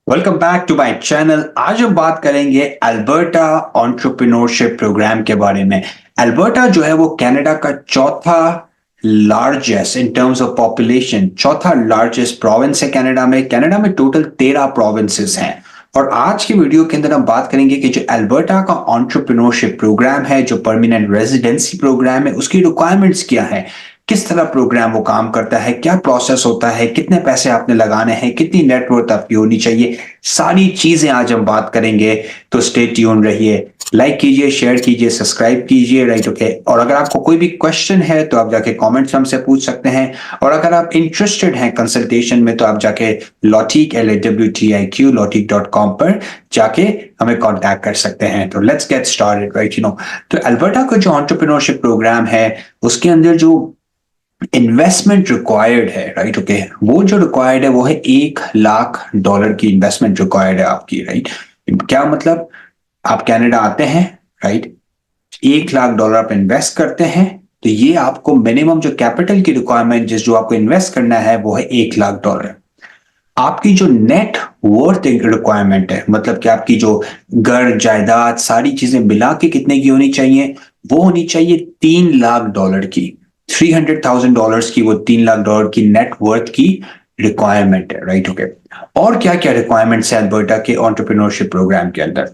Welcome back to my channel. आज हम बात करेंगे अल्बर्टा एंटरप्रेन्योरशिप प्रोग्राम के बारे में। अल्बर्टा जो है वो कनाडा का चौथा largest in terms of population, चौथा लार्जेस्ट प्रोविंस है कनाडा में टोटल 13 प्रोविंसेस हैं। और आज की वीडियो के अंदर हम बात करेंगे कि जो अल्बर्टा का एंटरप्रेन्योरशिप प्रोग्राम है, जो परमानेंट रेजिडेंसी प्रोग्राम है, उसकी रिक्वायरमेंट्स क्या है, किस तरह प्रोग्राम वो काम करता है, क्या प्रोसेस होता है, कितने पैसे आपने लगाने हैं, कितनी नेटवर्थ आपकी होनी चाहिए, सारी चीजें आज हम बात करेंगे। तो स्टे ट्यून रहिए, लाइक कीजिए, शेयर कीजिए, सब्सक्राइब कीजिए। Right, okay. और अगर आपको कोई भी क्वेश्चन है तो आप जाके कमेंट्स हमसे पूछ सकते हैं। और अगर आप इंटरेस्टेड हैं कंसल्टेशन में तो आप जाके लॉटिक LAWTIQ lawtic.com पर जाके हमें कांटेक्ट कर सकते हैं। तो लेट्स गेट स्टार्टेड। राइट, तो अल्बर्टा का जो एंटरप्रेन्योरशिप प्रोग्राम है उसके अंदर जो इन्वेस्टमेंट रिक्वायर्ड है, राइट, ओके, वो जो रिक्वायर्ड है वो है $1 लाख की इन्वेस्टमेंट रिक्वायर्ड है आपकी। राइट, क्या मतलब? आप कनाडा आते हैं, राइट, $1 लाख आप इन्वेस्ट करते हैं, तो ये आपको मिनिमम जो कैपिटल की रिक्वायरमेंट जिस जो आपको इन्वेस्ट करना है वो है $1 लाख। आपकी जो नेट वर्थ रिक्वायरमेंट है, मतलब कि आपकी जो घर जायदाद सारी चीजें मिला के कितने की होनी चाहिए, वो होनी चाहिए $3 लाख की। $300,000 की वो $3 लाख की नेट वर्थ की रिक्वायरमेंट है। Right, okay. और क्या क्या रिक्वायरमेंट्स है अल्बर्टा के एंटरप्रेन्योरशिप प्रोग्राम के अंदर?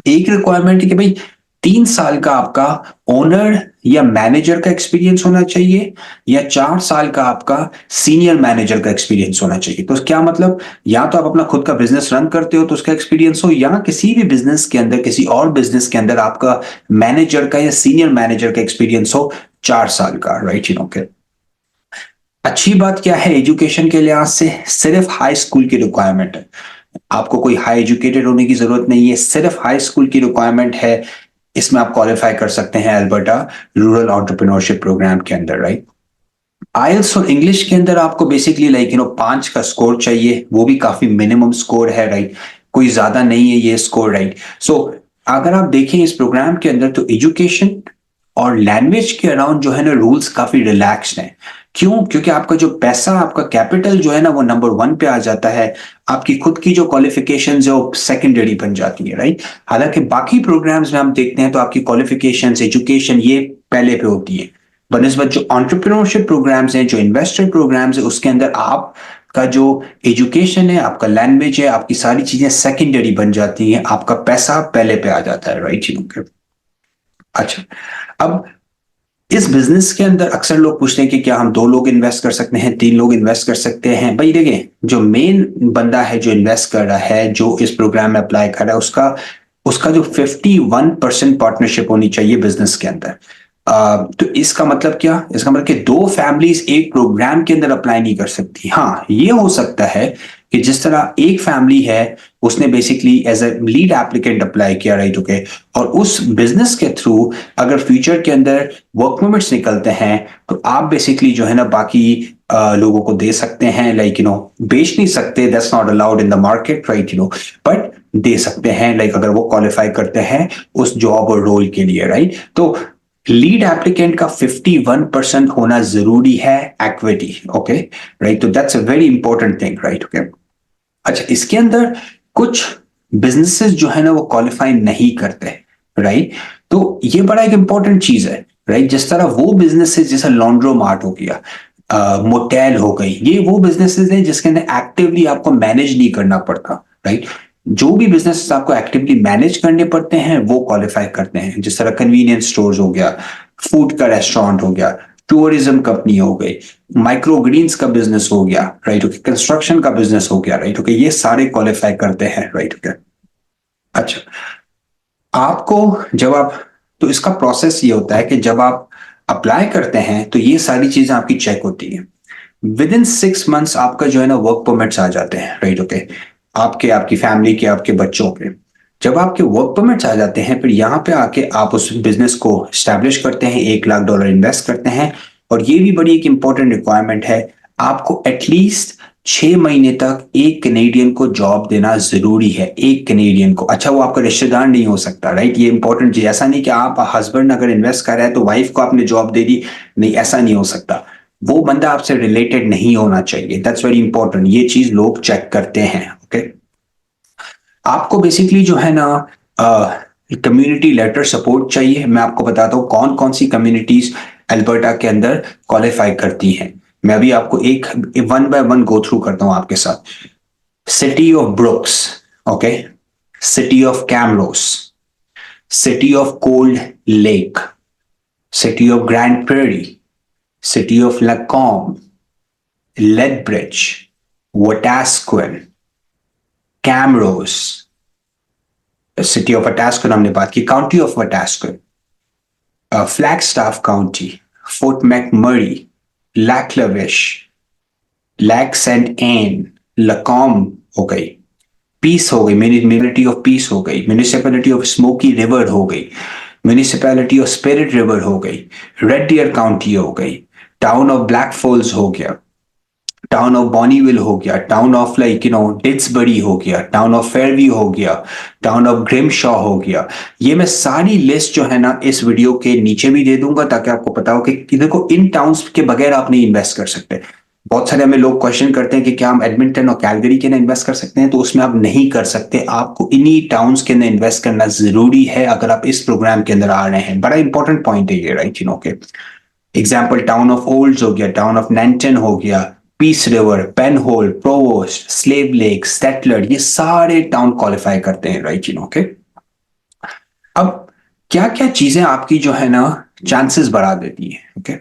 एक रिक्वायरमेंट है कि भाई 3 साल का आपका ओनर या मैनेजर का एक्सपीरियंस होना चाहिए, या 4 साल का आपका सीनियर मैनेजर का एक्सपीरियंस होना चाहिए। तो क्या मतलब? या तो आप अपना खुद का बिजनेस रन करते हो तो उसका एक्सपीरियंस हो, या किसी भी बिजनेस के अंदर, किसी और बिजनेस के अंदर आपका मैनेजर का या सीनियर मैनेजर का एक्सपीरियंस हो 4 साल का। Right, okay. अच्छी बात क्या है, एजुकेशन के लिहाज से सिर्फ हाई स्कूल की रिक्वायरमेंट है। आपको कोई हाई एजुकेटेड होने की जरूरत नहीं है, सिर्फ हाई स्कूल की रिक्वायरमेंट है। इसमें आप क्वालिफाई कर सकते हैं अल्बर्टा रूरल एंटरप्रेन्योरशिप प्रोग्राम के अंदर। राइट, आइल्स और इंग्लिश के अंदर आपको बेसिकली 5 का स्कोर चाहिए, वो भी काफी मिनिमम स्कोर है। राइट, कोई ज्यादा नहीं है ये स्कोर। राइट, सो अगर आप देखें इस प्रोग्राम के अंदर तो एजुकेशन और लैंग्वेज के अराउंड जो है ना रूल्स काफी रिलैक्स्ड हैं। क्यों? क्योंकि आपका जो पैसा, आपका कैपिटल जो है ना वो नंबर 1 पे आ जाता है। आपकी खुद की जो क्वालिफिकेशंस है वो सेकेंडरी बन जाती है। राइट, हालांकि बाकी प्रोग्राम्स में हम देखते हैं तो आपकी क्वालिफिकेशंस, एजुकेशन ये पहले पे होती है। बनस्बत जो एंटरप्रेन्योरशिप प्रोग्राम्स हैं, जो इन्वेस्टर प्रोग्राम्स है, उसके अंदर आप का जो एजुकेशन है, आपका लैंग्वेज है, आपकी सारी चीजें सेकेंडरी बन जाती हैं, आपका पैसा पहले पे आ जाता है। राइट, अच्छा। अब इस बिजनेस के अंदर अक्सर लोग पूछते हैं कि क्या हम 2 लोग इन्वेस्ट कर सकते हैं, 3 लोग इन्वेस्ट कर सकते हैं? भाई देखिए, जो मेन बंदा है जो इन्वेस्ट कर रहा है, जो इस प्रोग्राम में अप्लाई कर रहा है, उसका उसका जो 51% पार्टनरशिप होनी चाहिए बिजनेस के अंदर। तो इसका मतलब क्या? इसका मतलब कि 2 फैमिलीज एक प्रोग्राम के अंदर अप्लाई नहीं कर सकती। हाँ, ये हो सकता है कि जिस तरह एक फैमिली है, उसने basically as a lead applicant apply किया। Right, okay. और उस बिजनेस के थ्रू अगर फ्यूचर के अंदर वर्क परमिट्स निकलते हैं तो आप बेसिकली जो है ना बाकी लोगों को दे सकते हैं। बेच नहीं सकते, that's not allowed in the market. Right, but they सकते हैं, अगर वो क्वालिफाई करते हैं उस जॉब और रोल के लिए। राइट, तो लीड एप्लीकेंट का 51% होना जरूरी है एक्विटी। ओके, राइट, तो that's a very important thing. Right, okay. अच्छा, इसके अंदर कुछ बिजनेसेस जो है ना वो क्वालिफाई नहीं करते। राइट, तो ये बड़ा एक इंपॉर्टेंट चीज है। राइट, जिस तरह वो बिजनेसेस जैसा लॉन्ड्रो मार्ट हो गया, मोटेल हो गई, ये वो बिजनेसेस हैं जिसके अंदर एक्टिवली आपको मैनेज नहीं करना पड़ता। राइट, जो भी बिजनेस आपको एक्टिवली मैनेज करने पड़ते हैं वो क्वालिफाई करते हैं, जिस तरह कन्वीनियंस स्टोर्स हो गया, फूड का रेस्टोरेंट हो गया, टूरिज्म कंपनी हो गई, माइक्रो ग्रीन्स का बिजनेस हो गया। राइट, ओके, कंस्ट्रक्शन का बिजनेस हो गया। राइट, ओके, ये सारे क्वालिफाई करते हैं। Right, okay. अच्छा, आपको जब आप तो इसका प्रोसेस ये होता है कि जब आप अप्लाई करते हैं तो ये सारी चीजें आपकी चेक होती है। विद इन 6 मंथ्स आपका जो है ना वर्क परमिट्स आ जाते हैं। राइट, ओके, आपके, आपकी फैमिली के, आपके बच्चों के। जब आपके वर्क परमिट्स आ जाते हैं फिर यहाँ पे आके आप उस बिजनेस को स्टैब्लिश करते हैं, $1 लाख इन्वेस्ट करते हैं। और ये भी बड़ी एक इंपॉर्टेंट रिक्वायरमेंट है, आपको एटलीस्ट 6 महीने तक एक कनेडियन को जॉब देना जरूरी है। एक कनेडियन को, अच्छा, वो आपका रिश्तेदार नहीं हो सकता। राइट, ये इंपॉर्टेंट चीज, ऐसा नहीं कि आप हस्बैंड अगर इन्वेस्ट कर रहा है तो वाइफ को आपने जॉब दे दी, नहीं, ऐसा नहीं हो सकता। वो बंदा आपसे रिलेटेड नहीं होना चाहिए। दैट्स वेरी इंपॉर्टेंट, ये चीज लोग चेक करते हैं। ओके, आपको बेसिकली जो है ना कम्युनिटी लेटर सपोर्ट चाहिए। मैं आपको बताता हूँ कौन कौन सी कम्युनिटीज अल्बर्टा के अंदर क्वालिफाई करती हैं। मैं अभी आपको एक one by one go through करता हूँ आपके साथ। City of Brooks, okay, city of Camrose, city of Cold Lake, city of Grande Prairie, city of Lacombe, Lethbridge, Wetaskiwin, Camrose, city of Wetaskiwin हमने बात की, county of Wetaskiwin, Flagstaff County, Fort McMurray, Lac La Biche, Lac Ste Anne, Lacombe हो गई, piece हो गई, municipality of peace हो गई, municipality of smoky river हो गई, म्यूनिसिपैलिटी ऑफ स्पिरिट रिवर हो गई, रेड डियर काउंटी हो गई, टाउन ऑफ ब्लैक फॉल्स हो गया, टाउन ऑफ बॉनीविल हो गया, टाउन ऑफ लाइक डिट्सबरी हो गया, टाउन ऑफ फेयरव्यू हो गया, टाउन ऑफ ग्रिमशॉ हो गया। ये मैं सारी लिस्ट जो है ना इस वीडियो के नीचे भी दे दूंगा ताकि आपको पता हो कि देखो इन टाउन्स के बगैर आप नहीं इन्वेस्ट कर सकते। बहुत सारे हमें लोग क्वेश्चन करते हैं कि क्या हम एडमिंटन और कैलगरी के अंदर इन्वेस्ट कर सकते हैं, तो उसमें आप नहीं कर सकते। आपको इन्हीं टाउन्स के अंदर इन्वेस्ट करना जरूरी है अगर आप इस प्रोग्राम के अंदर आ रहे हैं। बड़ा इंपॉर्टेंट पॉइंट है ये, right, okay. Example town of Olds हो गया, टाउन ऑफ नैंटन हो गया, Peace River, Penhold, Provost, Slave Lake, Settler, ये सारे टाउन क्वालिफाई करते हैं, राइट, ओके। अब क्या क्या चीजें आपकी जो है ना चांसेस बढ़ा देती है, ओके।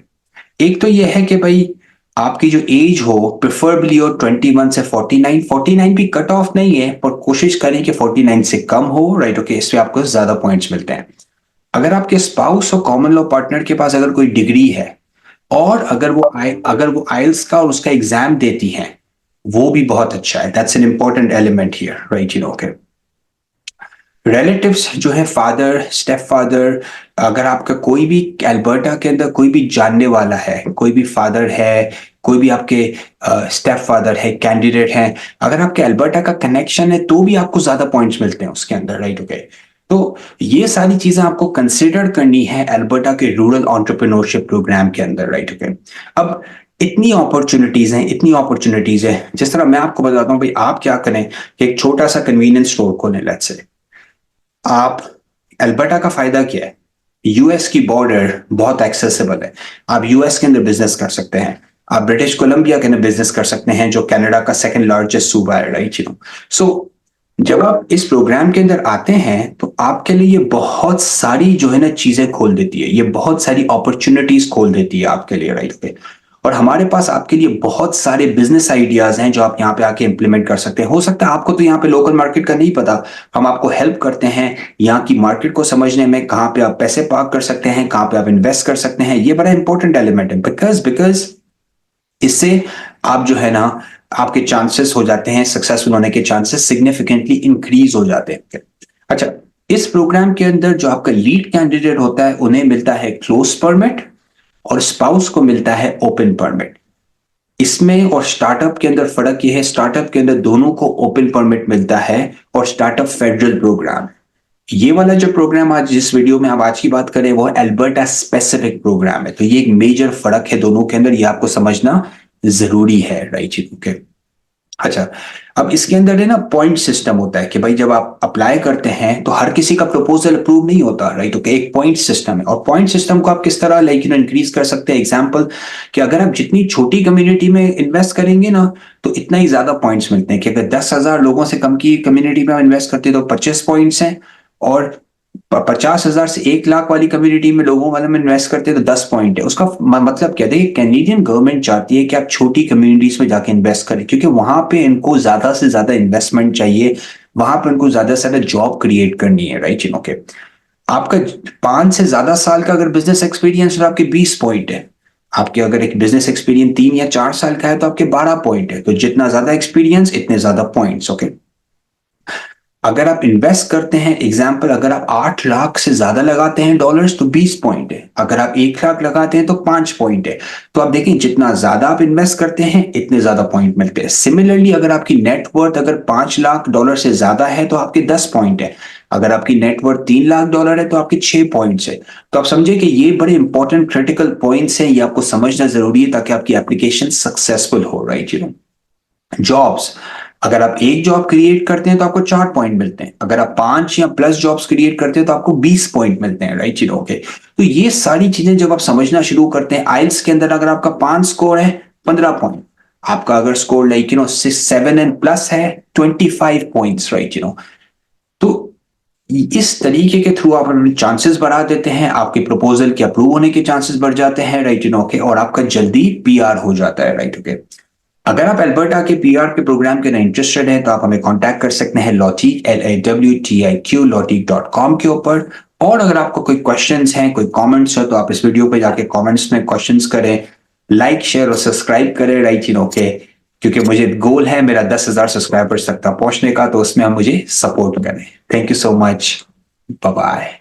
एक तो ये है कि भाई आपकी जो एज हो प्रिफरेबली हो 21 से 49। 49 भी कट ऑफ नहीं है, पर कोशिश करें कि 49 से कम हो, राइट, ओके। इससे आपको ज्यादा पॉइंट्स मिलते हैं। अगर आपके स्पाउस और कॉमन लॉ पार्टनर के पास अगर कोई डिग्री है और अगर वो आइल्स का और उसका एग्जाम देती हैं, वो भी बहुत अच्छा है। That's an important element here, right, okay. Relatives जो है, फादर, स्टेप फादर, अगर आपका कोई भी अल्बर्टा के अंदर कोई भी जानने वाला है, कोई भी फादर है, कोई भी आपके स्टेप फादर है, कैंडिडेट है, अगर आपके अल्बर्टा का कनेक्शन है तो भी आपको ज्यादा पॉइंट्स मिलते हैं उसके अंदर, राइट, ओके। तो ये सारी चीजें आपको कंसिडर करनी है अल्बर्टा के रूरल एंटरप्रेन्योरशिप प्रोग्राम के अंदर, राइट, ओके। अब इतनी अपॉर्चुनिटीज हैं, इतनी अपॉर्चुनिटीज है। जिस तरह मैं आपको बताता हूँ भाई, आप क्या करें कि एक छोटा सा कन्वीनियंस स्टोर खोलें, लेट्स से। आप अल्बर्टा का फायदा क्या है? यूएस की बॉर्डर बहुत एक्सेसिबल है। आप यूएस के अंदर बिजनेस कर सकते हैं, आप ब्रिटिश कोलंबिया के अंदर बिजनेस कर सकते हैं जो कनाडा का सेकंड लार्जेस्ट सूबा है, राइट, सो जब आप इस प्रोग्राम के अंदर आते हैं तो आपके लिए ये बहुत सारी जो है ना चीजें खोल देती है, ये बहुत सारी अपॉर्चुनिटीज खोल देती है आपके लिए, राइट। और हमारे पास आपके लिए बहुत सारे बिजनेस आइडियाज हैं जो आप यहाँ पे आके इंप्लीमेंट कर सकते हैं। हो सकता है आपको तो यहाँ पे लोकल मार्केट का नहीं पता, हम आपको हेल्प करते हैं यहाँ की मार्केट को समझने में, कहाँ पे आप पैसे पार्क कर सकते हैं, कहाँ पे आप इन्वेस्ट कर सकते हैं। ये बड़ा इंपॉर्टेंट एलिमेंट है, बिकॉज इससे आप जो है ना आपके चांसेस हो जाते हैं, सक्सेसफुल होने के चांसेस सिग्निफिकेंटली इंक्रीज हो जाते हैं। अच्छा, इस प्रोग्राम के अंदर जो आपका लीड कैंडिडेट होता है उन्हें मिलता है क्लोज परमिट और स्पाउस को मिलता है ओपन परमिट। इसमें और स्टार्टअप के अंदर फर्क यह है, स्टार्टअप के अंदर दोनों को ओपन परमिट मिलता है और स्टार्टअप फेडरल प्रोग्राम। ये वाला जो प्रोग्राम आज जिस वीडियो में आप आज की बात करें वो अल्बर्टा स्पेसिफिक प्रोग्राम है। तो ये एक मेजर फर्क है दोनों के अंदर, ये आपको समझना जरूरी है, राइट, ओके। अच्छा, अब इसके अंदर है ना पॉइंट सिस्टम होता है कि भाई जब आप अप्लाई करते हैं तो हर किसी का प्रपोजल अप्रूव नहीं होता, राइट, ओके। एक पॉइंट सिस्टम है और पॉइंट सिस्टम को आप किस तरह लाइक इंक्रीज कर सकते हैं। एग्जांपल कि अगर आप जितनी छोटी कम्युनिटी में इन्वेस्ट करेंगे ना तो इतना ही ज्यादा पॉइंट्स मिलते हैं कि अगर 10,000 लोगों से कम की कम्युनिटी में इन्वेस्ट करते हैं तो 25 पॉइंट्स हैं, और 50,000 से 1 लाख वाली कम्युनिटी में लोगों वाले में इन्वेस्ट करते हैं तो 10 पॉइंट है। उसका मतलब क्या है, कैनेडियन गवर्नमेंट चाहती है कि आप छोटी कम्युनिटीज में जाके इन्वेस्ट करें क्योंकि वहां पे इनको ज्यादा से ज्यादा इन्वेस्टमेंट चाहिए, वहां पे इनको ज्यादा से ज्यादा जॉब क्रिएट करनी है, राइट, ओके। आपका 5 से ज्यादा साल का अगर बिजनेस एक्सपीरियंस है तो आपके 20 पॉइंट है। आपके अगर एक बिजनेस एक्सपीरियंस 3 या 4 साल का है तो आपके 12 पॉइंट है। तो जितना ज्यादा एक्सपीरियंस इतने ज्यादा पॉइंट्स, ओके। अगर आप इन्वेस्ट करते हैं, एग्जाम्पल अगर आप 8 लाख से ज्यादा लगाते हैं डॉलर्स तो 20 पॉइंट है, अगर आप 1 लाख लगाते हैं तो 5 पॉइंट है। तो आप देखें जितना ज्यादा आप इन्वेस्ट करते हैं इतने ज्यादा पॉइंट मिलते हैं। सिमिलरली अगर आपकी नेटवर्थ अगर 5 लाख डॉलर से ज्यादा है तो आपके 10 पॉइंट है, अगर आपकी नेटवर्थ 3 लाख डॉलर है तो आपके 6 पॉइंट्स है। तो आप समझे कि ये बड़े इंपॉर्टेंट क्रिटिकल पॉइंट्स हैं, ये आपको समझना जरूरी है ताकि आपकी एप्लीकेशन सक्सेसफुल हो, राइट, जॉब्स। अगर आप एक जॉब क्रिएट करते हैं तो आपको 4 पॉइंट मिलते हैं, अगर आप 5 या प्लस जॉब्स क्रिएट करते हैं तो आपको 20 पॉइंट मिलते हैं, राइट? ओके, तो ये सारी चीजें जब आप समझना शुरू करते हैं, आइल्स के अंदर अगर आपका 5 स्कोर है 15 पॉइंट, आपका अगर स्कोर लाइक 7 एंड प्लस है 25 पॉइंट्स, राइट? तो इस तरीके के थ्रू आप अपने चांसेस बढ़ा देते हैं, आपके प्रपोजल के अप्रूव होने के चांसेस बढ़ जाते हैं, राइट? ओके, और आपका जल्दी पीआर हो जाता है, राइट? ओके, अगर आप अल्बर्टा के पीआर के प्रोग्राम के अंदर इंटरेस्टेड हैं तो आप हमें कांटेक्ट कर सकते हैं लॉटिक LAWTIQ lawtic.com के ऊपर। और अगर आपको कोई क्वेश्चंस हैं, कोई कमेंट्स है, तो आप इस वीडियो पे जाके कमेंट्स में क्वेश्चंस करें, लाइक शेयर और सब्सक्राइब करें, राइट? ओके, क्योंकि मुझे गोल है मेरा 10,000 सब्सक्राइबर्स तक पहुंचने का, तो उसमें आप मुझे सपोर्ट करें। Thank you so much, bye bye.